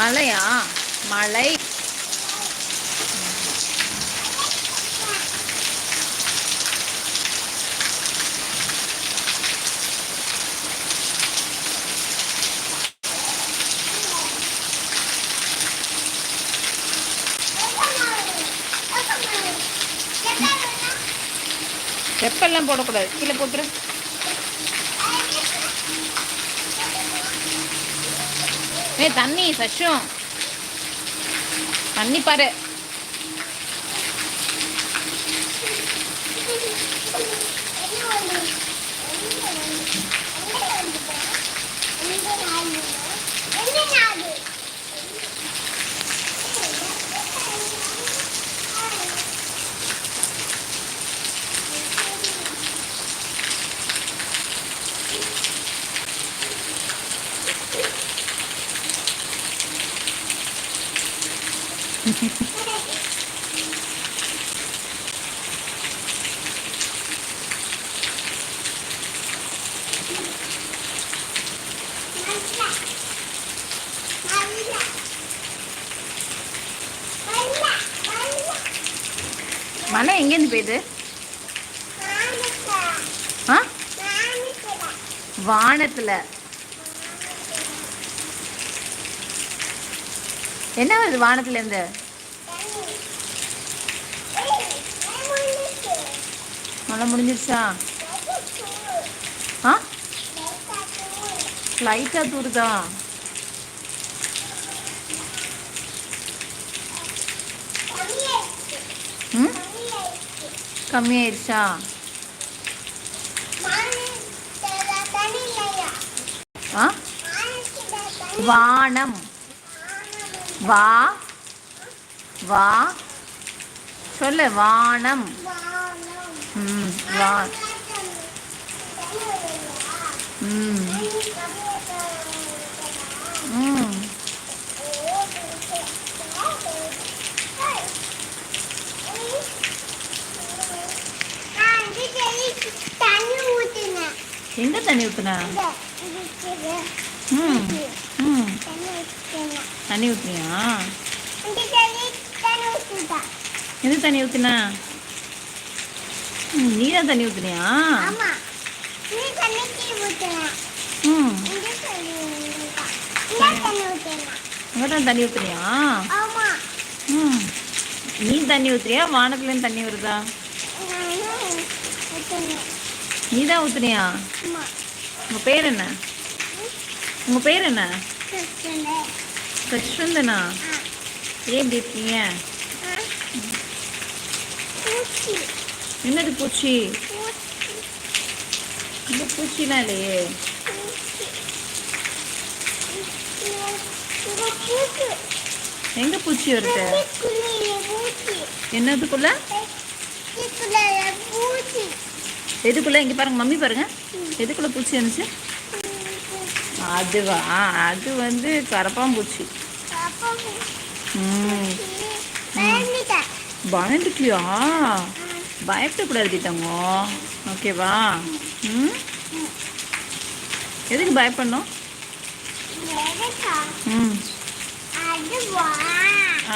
மழையா? மழை. வெப்பெல்லாம் போடக்கூடாது, கீழே போட்டுரு. தண்ணி சச்சும் தண்ணி பாரு. மழை எங்கேருந்து பெய்யுது? வானத்துல. என்ன வருது வானத்துல இருந்து? மழை முடிஞ்சிருச்சா? லைட்டா தூருதா? கம்மியாயிருச்சா? வானம். வா வா சொல்லு. வானம். வா. எங்க தண்ணி ஊத்துனா? தண்ணி ஊத்துனியா? எது தண்ணி ஊத்துனா? நீ தான் தண்ணி ஊத்துனியா? உங்கள்கிட்ட தண்ணி ஊத்துனியா? நீ தண்ணி ஊத்துறியா? வானத்துலேருந்து தண்ணி வருதா? நீ தான் ஊத்துனியா? உங்க பேர் என்ன? உங்க பேர் என்ன? சச்சுந்தனா. ஏன் இப்படி இருக்கீங்க? என்னது பூச்சி? இந்த பூச்சிலாம் இல்லையே. எங்க பூச்சி வருது? என்னதுக்குள்ள? எதுக்குள்ள? இங்க பாருங்க, மம்மி பாருங்க. எதுக்குள்ள பூச்சி வந்துச்சு? அதுவா? அது வந்து கரப்பாம்பூச்சி. பயந்துட்டியா? பயப்படக்கூடாது தங்கம், ஓகேவா? எதுக்கு பயப்படணும்?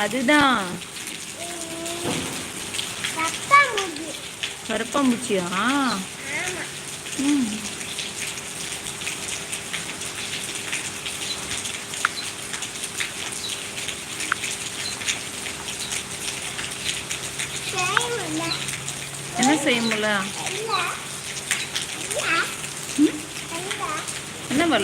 அதுதான் கரப்பாம்பூச்சியா? என்ன செய்ய முடியல? என்ன வரல?